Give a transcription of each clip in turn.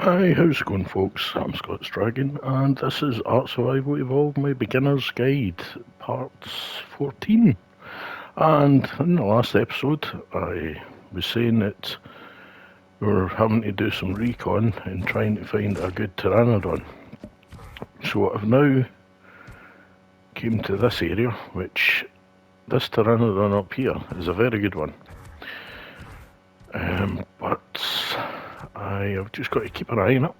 Hi, how's it going, folks? I'm Scott's Dragon, and this is Art Survival Evolved, my beginner's guide, part 14. And in the last episode, I was saying that we're having to do some recon and trying to find a good pteranodon. So I've now came to this area, which this pteranodon up here is a very good one. But I have just got to keep an eye on it.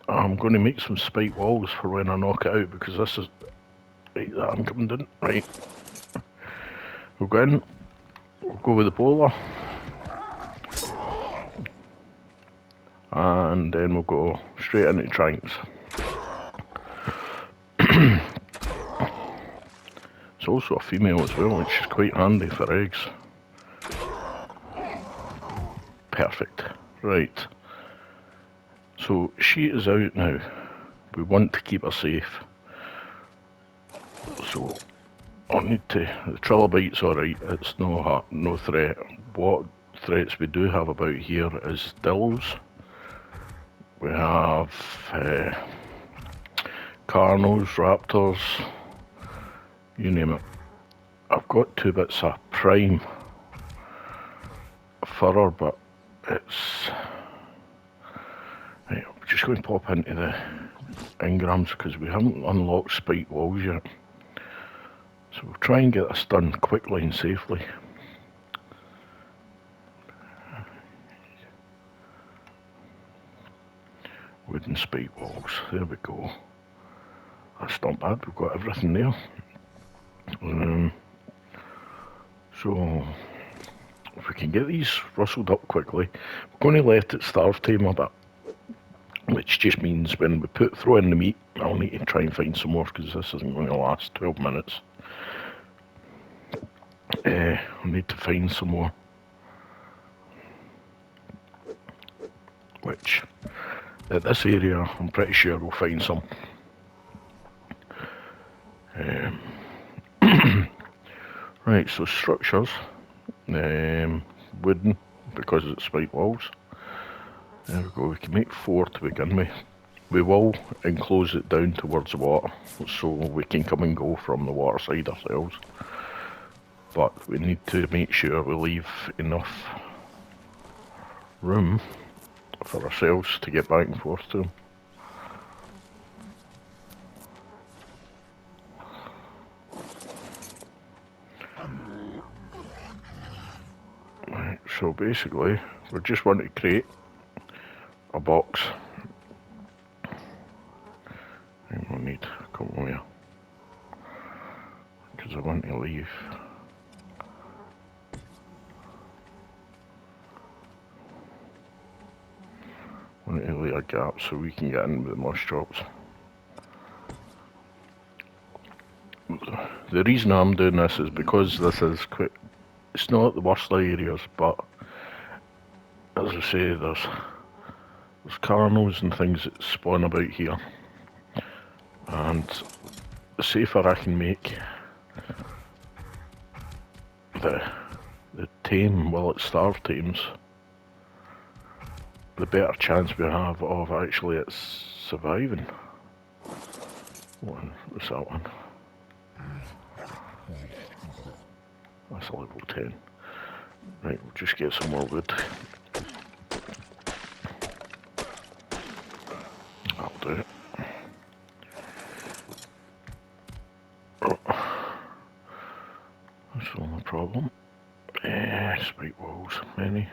I'm going to make some spike walls for when I knock it out, because this is... Right, that I'm coming down. Right. We'll go in. We'll go with the bowler. And then we'll go straight into tranks. It's also a female as well, which is quite handy for eggs. Perfect. Right. So she is out now. We want to keep her safe. So I'll need to... The trilobite's alright, it's no threat. What threats we do have about here is dills. We have carnos, raptors, you name it. I've got 2 bits of prime for her, but it's... Right, I'm just going to pop into the engrams because we haven't unlocked spike walls yet. So we'll try and get this done quickly and safely. Wooden spike walls, there we go. That's not bad, we've got everything there. So if we can get these rustled up quickly, we're going to let it starve Tame a bit. Which just means when we throw in the meat, I'll need to try and find some more because this isn't going to last 12 minutes. I'll need to find some more. Which, at this area, I'm pretty sure we'll find some. Right, so structures. Wooden, because it's spike walls. There we go, we can make 4 to begin with. We will enclose it down towards the water, so we can come and go from the water side ourselves. But we need to make sure we leave enough room for ourselves to get back and forth to them. Right, so basically, we just want to create a box. And we'll need a couple more, because I want to leave. I want to leave a gap so we can get in with the mush chops. The reason I'm doing this is because this is quite... It's not the worst areas, but as I say, there's carnos and things that spawn about here. And the safer I can make the tame, well, it's starved tames, the better chance we have of actually it surviving. What's that one? That's a level 10. Right, we'll just get some more wood. That'll do it. Oh. That's the only problem. Spike walls, many.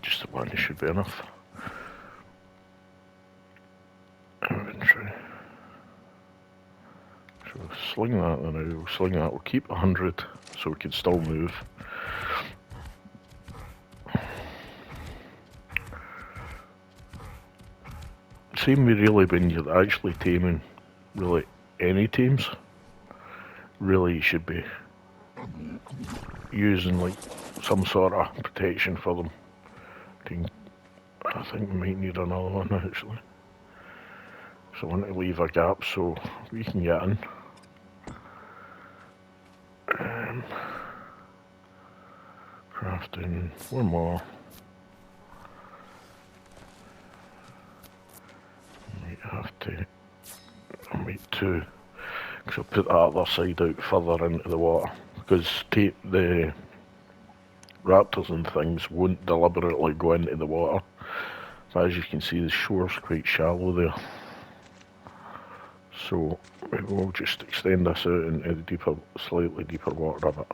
Just the one should be enough. Inventory. So we'll sling that then, we'll sling that, we'll keep 100 so we can still move. Same with really when you're actually taming really any tames, really you should be using like some sort of protection for them. I think we might need another one actually. So I want to leave a gap so we can get in. Crafting, one more. have to make two, because I'll put that other side out further into the water, because the raptors and things won't deliberately go into the water. But as you can see, the shore's quite shallow there. So we'll just extend this out into the deeper, slightly deeper water a bit.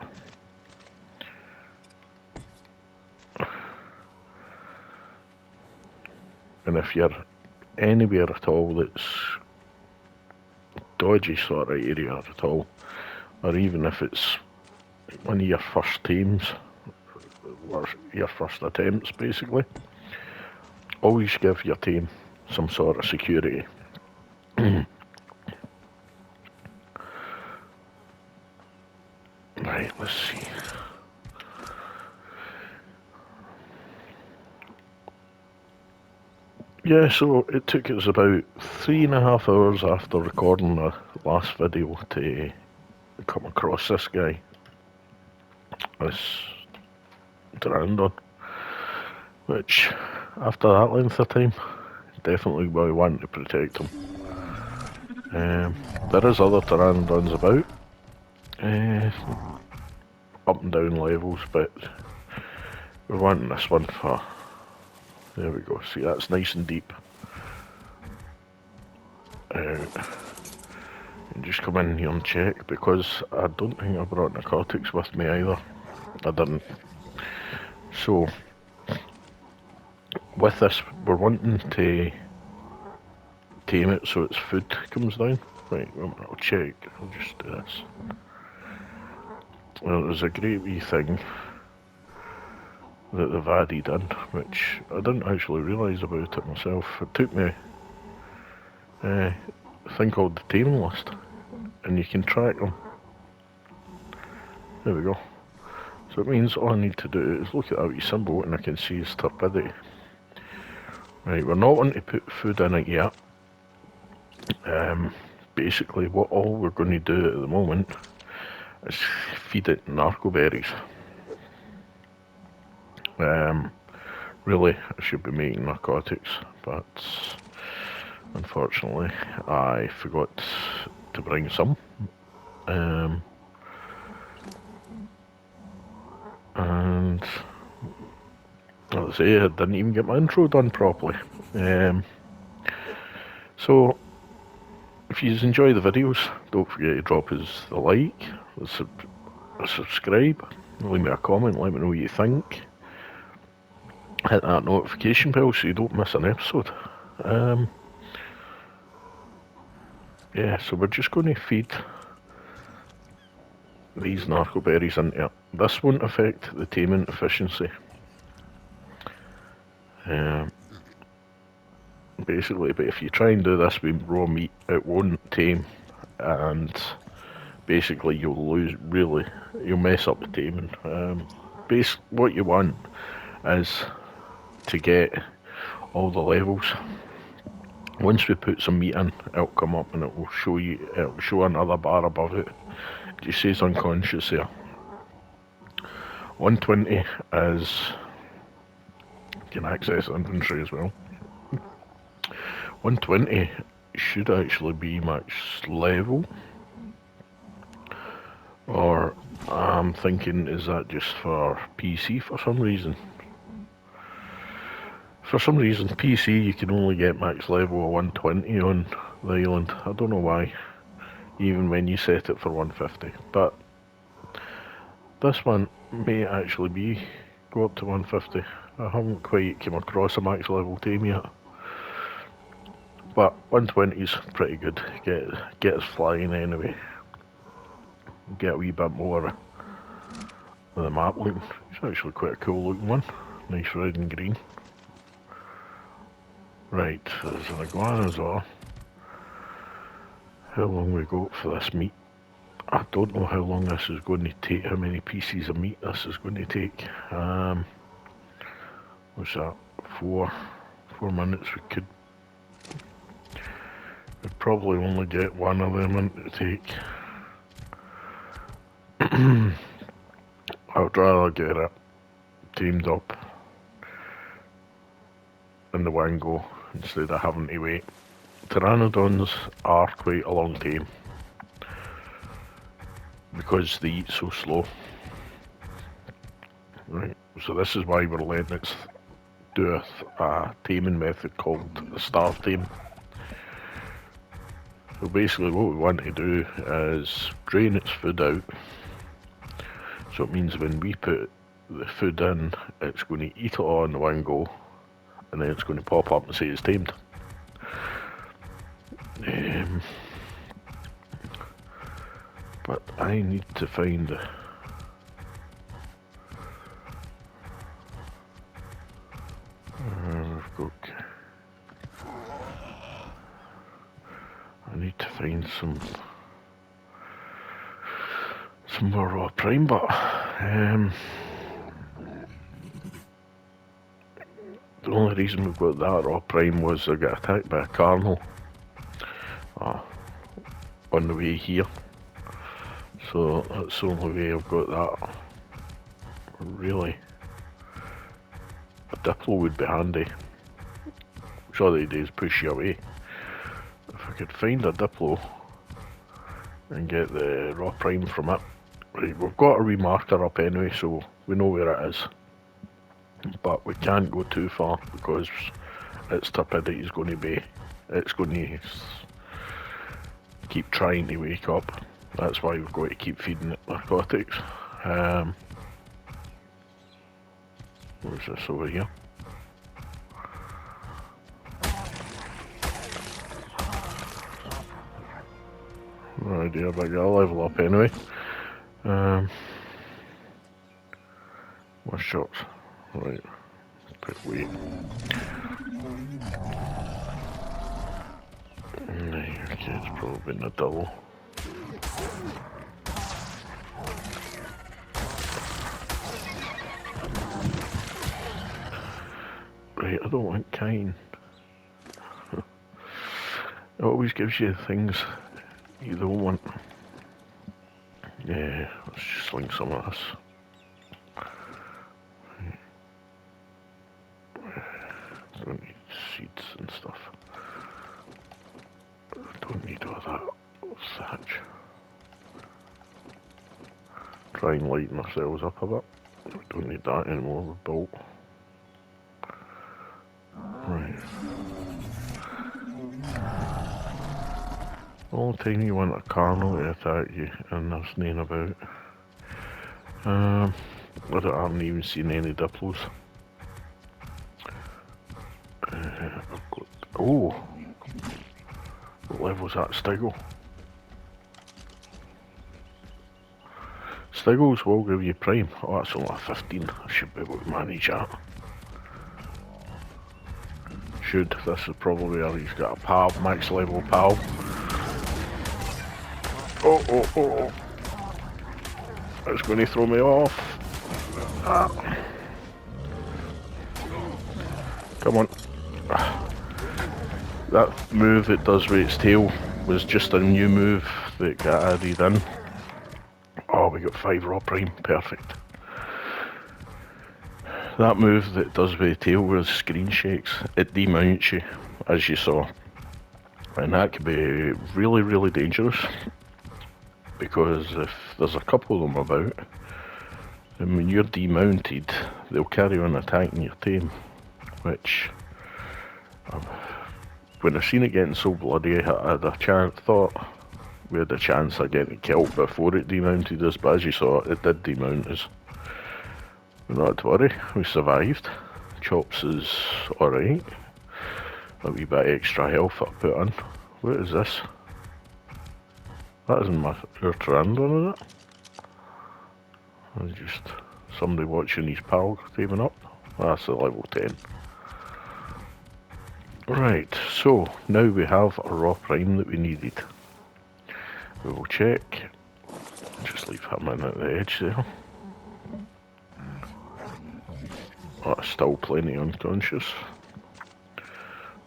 And if you're anywhere at all that's dodgy sort of area at all, or even if it's one of your first teams, or your first attempts basically, always give your team some sort of security. Right, let's see. Yeah, so it took us about 3.5 hours after recording the last video to come across this guy, this pteranodon, which after that length of time, definitely we want to protect him. There is other pteranodons about, up and down levels, but we're wanting this one for, there we go, see that's nice and deep. And just come in here and check, because I don't think I brought narcotics with me either. I didn't. So, with this, we're wanting to tame it so its food comes down. Right, I'll check. I'll just do this. Well, there's a great wee thing that they've added in, which I didn't actually realise about it myself. It took me a thing called the Tame list, and you can track them. There we go. So it means all I need to do is look at that wee symbol and I can see his turbidity. Right, we're not wanting to put food in it yet. Basically all we're going to do at the moment is feed it narco berries. Really, I should be making narcotics, but unfortunately I forgot to bring some. And let's say I didn't even get my intro done properly. So if you enjoy the videos, don't forget to drop us a like, a subscribe, leave me a comment, let me know what you think. Hit that notification bell so you don't miss an episode. Yeah, so we're just going to feed these narco berries into it. This won't affect the taming efficiency. Basically, but if you try and do this with raw meat, it won't tame, and basically you'll mess up the taming. What you want is to get all the levels. Once we put some meat in, it'll come up and it'll show another bar above it. It just says unconscious there. 120 is, you can access inventory as well. 120 should actually be max level. Or I'm thinking, is that just for PC for some reason? For some reason, PC you can only get max level of 120 on the island. I don't know why, even when you set it for 150. But this one may actually go up to 150. I haven't quite come across a max level Tame yet. But 120 is pretty good. Get us flying anyway. Get a wee bit more of the map looking. It's actually quite a cool looking one. Nice red and green. Right, there's an iguana as well. How long we got for this meat? I don't know how long this is going to take, how many pieces of meat this is going to take. What's that? 4 minutes. We'd probably only get one of them in to take. I would rather get it tamed up in the one go instead of having to wait Pteranodons are quite a long time because they eat so slow. Right, so this is why we're letting it do a taming method called the starve tame. So basically what we want to do is drain its food out. So it means when we put the food in, it's going to eat it all in one go, and then it's going to pop up and say it's tamed. But I need to find the... I need to find some more raw prime, but the only reason we've got that raw prime was I got attacked by a cardinal on the way here, so that's the only way I've got that. Really, a Diplo would be handy, which all they do is push you away. If I could find a Diplo and get the raw prime from it. Right, we've got a remarker up anyway, so we know where it is. But we can't go too far because its stupidity is going to be... It's going to keep trying to wake up. That's why we've got to keep feeding it narcotics. What's this over here? No idea, but I'll level up anyway. More shots. Right. Quick wait. Okay, it's probably in a double. Right, I don't want Kine. It always gives you things you don't want. Yeah, let's just sling some of this. Don't need seeds and stuff. Don't need all that thatch. Try and lighten ourselves up a bit. We don't need that anymore, we're built. Right. All the time you want a cardinal to attack you and there's nothing about. I haven't even seen any Diplos. Oh! What level's that Stiggle? Stiggles will give you prime. Oh, that's only a 15. I should be able to manage that. This is probably where he's got a pal, max level pal. Oh. It's going to throw me off. Ah. Come on. That move it does with its tail was just a new move that got added in. Oh, we got 5 raw prime, perfect. That move that does with the tail was screen shakes. It demounts you, as you saw. And that could be really, really dangerous. Because if there's a couple of them about, and when you're demounted, they'll carry on attacking your tame. Which, when I seen it getting so bloody, I had a thought we had a chance of getting killed before it demounted us, but as you saw, it did demount us. But not to worry, we survived. Chops is alright. A wee bit extra health I put in. What is this? That isn't my Pteranodon, is it? It's just somebody watching his pal taming up. That's a level 10. Right, so now we have a raw prime that we needed. We will check. Just leave him in at the edge there. Oh, still plenty unconscious.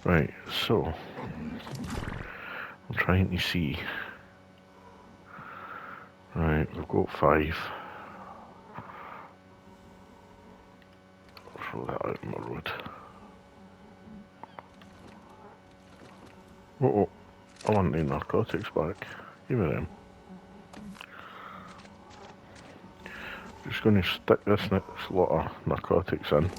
Right, so I'm trying to see. Right, we've got 5. Throw that out on the road. Oh, I want the narcotics back. Give me them. Just going to stick this next lot of narcotics in.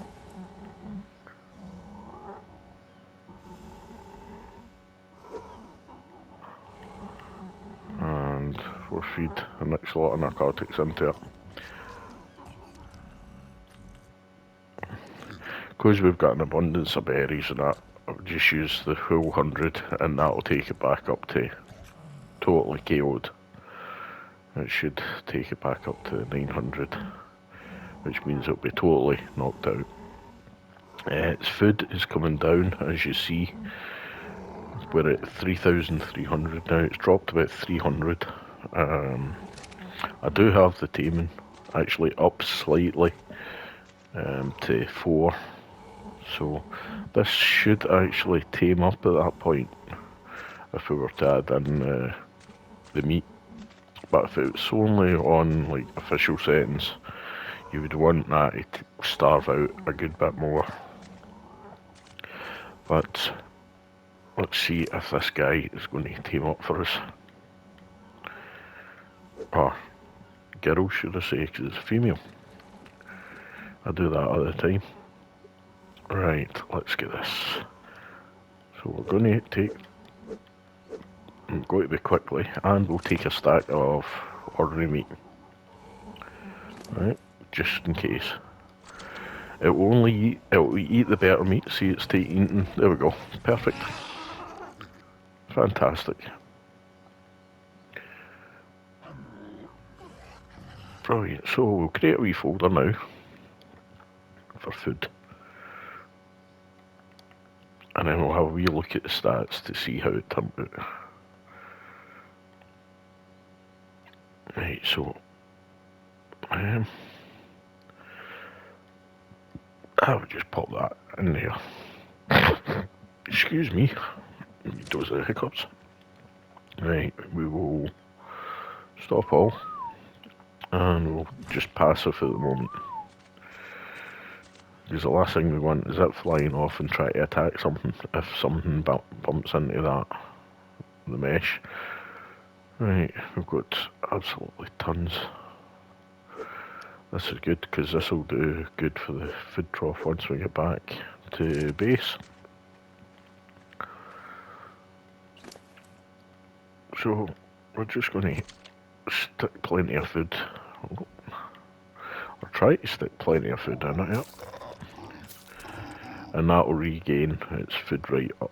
And we'll feed the next lot of narcotics into it. Because we've got an abundance of berries and that, I'll just use the full 100 and that'll take it back up to totally KO'd. It should take it back up to 900, which means it'll be totally knocked out. Its food is coming down, as you see. We're at 3,300 now. It's dropped about 300. I do have the taming actually up slightly to 4. So this should actually tame up at that point if we were to add in the meat. But if it's only on like official settings, you would want that to starve out a good bit more. But let's see if this guy is going to tame up for us. Or girl, should I say, because it's a female. I do that all the time. Right, let's get this. So we're going to take... I'm going to be quickly, and we'll take a stack of ordinary meat. Right, just in case. It will eat the better meat. See, it's eating. There we go. Perfect. Fantastic. Brilliant. So we'll create a wee folder now for food. And then we'll have a wee look at the stats to see how it turned out. Right, so I would just pop that in there. Excuse me. Those are the hiccups. Right, we will stop all. And we'll just passive at the moment. Because the last thing we want is it flying off and try to attack something if something bumps into that, the mesh. Right, we've got absolutely tons. This is good because this will do good for the food trough once we get back to base. So we're just going to stick plenty of food, or try to stick plenty of food in it, and that will regain its food right up.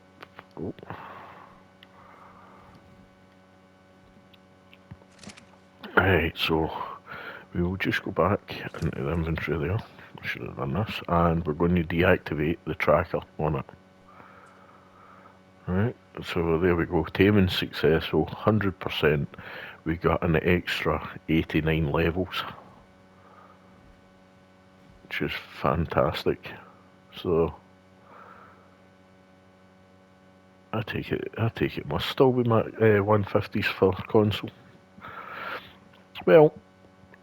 Oh. Right, so we will just go back into the inventory there. I should have done this, and we're going to deactivate the tracker on it. Right, so there we go. Taming successful, 100%. We got an extra 89 levels, which is fantastic. So I take it must still be my 150s for console. Well,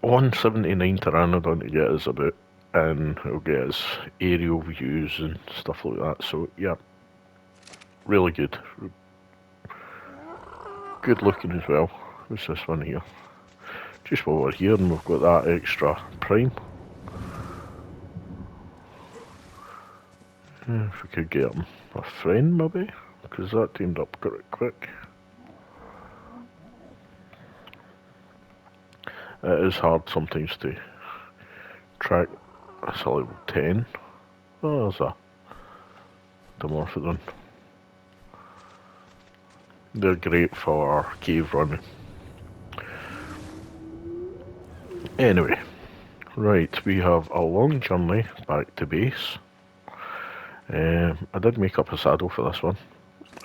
179 Pteranodon to get us about, and it'll get us aerial views and stuff like that. So yeah, really good. Good looking as well. What's this one here? Just while we're here and we've got that extra prime. If we could get him a friend maybe, because that teamed up quick. It is hard sometimes to track. That's a level 10. Oh, there's a Dimorphodon. They're great for cave running. Anyway, right, we have a long journey back to base. I did make up a saddle for this one.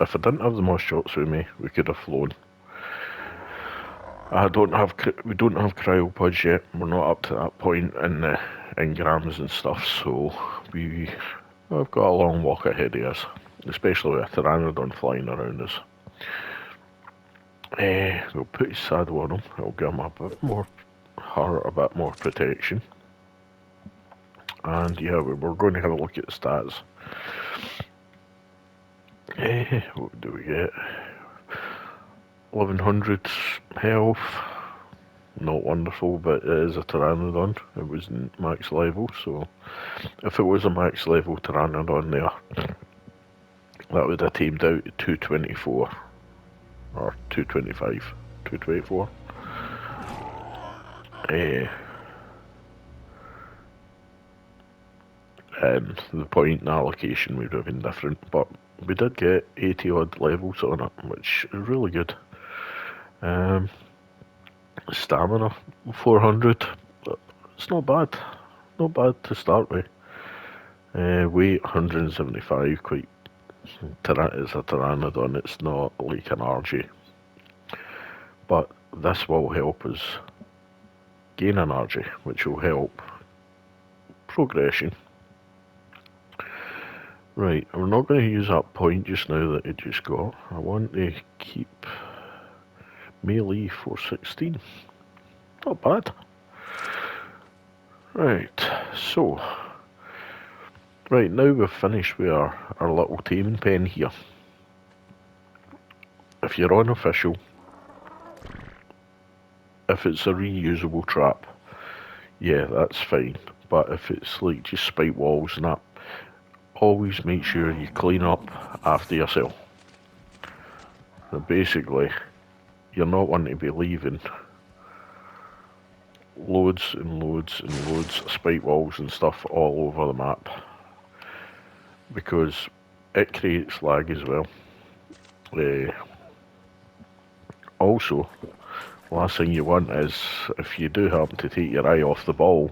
If I didn't have the moss shots with me, we could have flown. We don't have cryopods yet. We're not up to that point in engrams and stuff, so we've got a long walk ahead of us, especially with a Pteranodon flying around us. We'll put his saddle on him. It'll give him a bit more protection. And yeah, we're going to have a look at the stats. What do we get? 1100 health. Not wonderful, but it is a Pteranodon. It wasn't max level, so if it was a max level Pteranodon there, that would have tamed out 224 or 225, 224. And the point and allocation would have been different, but we did get 80 odd levels on it, which is really good. Stamina 400, it's not bad, not bad to start with. Weight 175, quite. It's a Pteranodon, it's not like an RG, but this will help us gain energy, which will help progression. Right, we're not going to use that point just now that it just got. I want to keep melee 416. Not bad. Right, so. Right, now we've finished with our little taming pen here. If you're on official, if it's a reusable trap, yeah, that's fine. But if it's like just spike walls and that, always make sure you clean up after yourself. So basically, you're not wanting to be leaving loads and loads and loads of spike walls and stuff all over the map, because it creates lag as well. Also, last thing you want is if you do happen to take your eye off the ball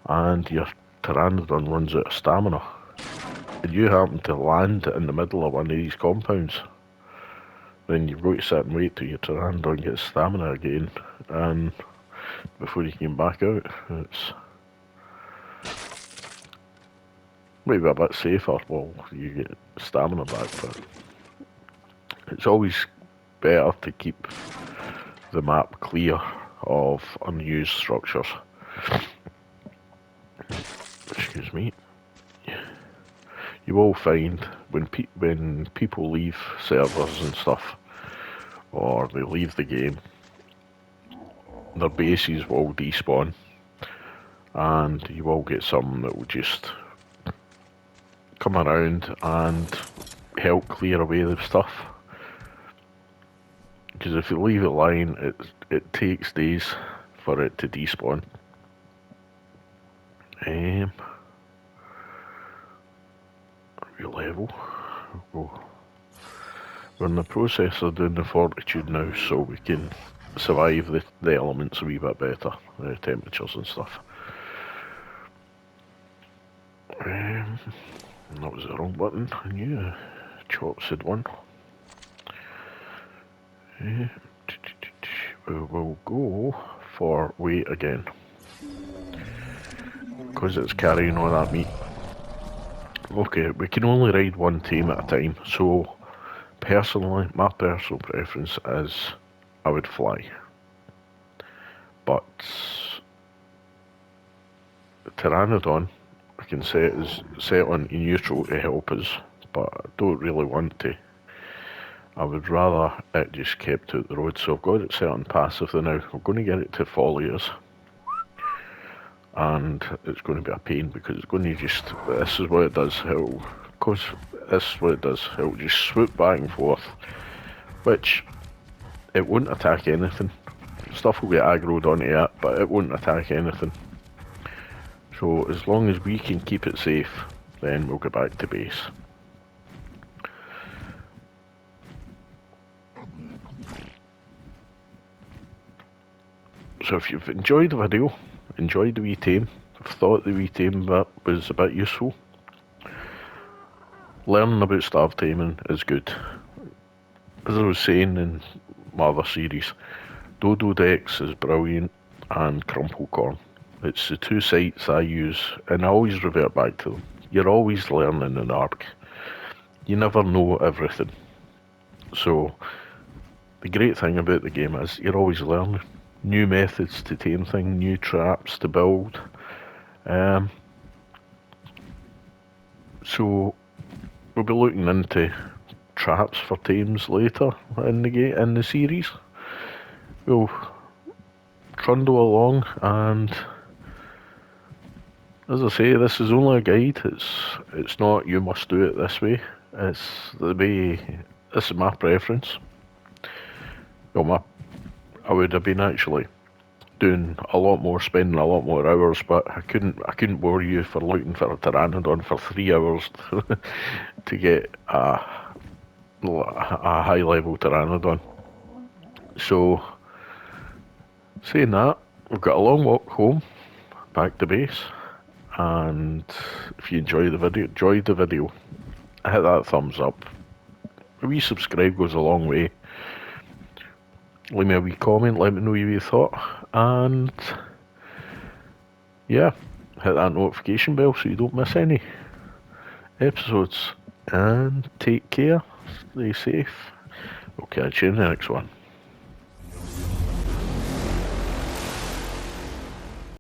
and your Pteranodon runs out of stamina, and you happen to land in the middle of one of these compounds, then you've got to sit and wait till your Pteranodon gets stamina again, and before you can back out. It's maybe a bit safer while you get stamina back, but it's always better to keep the map clear of unused structures. Excuse me. You will find when people leave servers and stuff, or they leave the game, their bases will despawn, and you will get some that will just come around and help clear away the stuff. Because if you leave it lying, it takes days for it to despawn. Level. We're in the process of doing the fortitude now, so we can survive the elements a wee bit better, the temperatures and stuff. That was the wrong button. I knew Chops had one. We will go for weight again, because it's carrying all that meat. Okay, we can only ride one team at a time, so personally, my personal preference is I would fly. But Pteranodon, I can set on neutral to help us, but I don't really want to. I would rather it just kept out the road, so I've got it set on passive now. I'm going to get it to follow-us, and it's going to be a pain because it's going to just, this is what it does, it'll just swoop back and forth, which it won't attack anything. Stuff will get aggroed onto it, but it won't attack anything. So as long as we can keep it safe, then we'll go back to base. So if you've enjoyed the video, enjoyed the wee tame, thought the wee tame bit was a bit useful, learning about starve taming is good. As I was saying in my other series, Dodo Dex is brilliant, and Crumplecorn. It's the two sites I use, and I always revert back to them. You're always learning in ARC. You never know everything. So the great thing about the game is you're always learning. New methods to tame things, new traps to build. So we'll be looking into traps for tames later in the series. We'll trundle along, and as I say, this is only a guide. It's not you must do it this way. It's the way. This is my preference. Well, I would have been actually doing a lot more, spending a lot more hours, but I couldn't bore you for looking for a pteranodon for 3 hours to get a high level pteranodon. So, saying that, we've got a long walk home, back to base, and if you enjoyed the video, hit that thumbs up. A wee subscribe goes a long way. Leave me a wee comment, let me know what you thought, and yeah, hit that notification bell so you don't miss any episodes. And take care, stay safe. We'll catch you in the next one.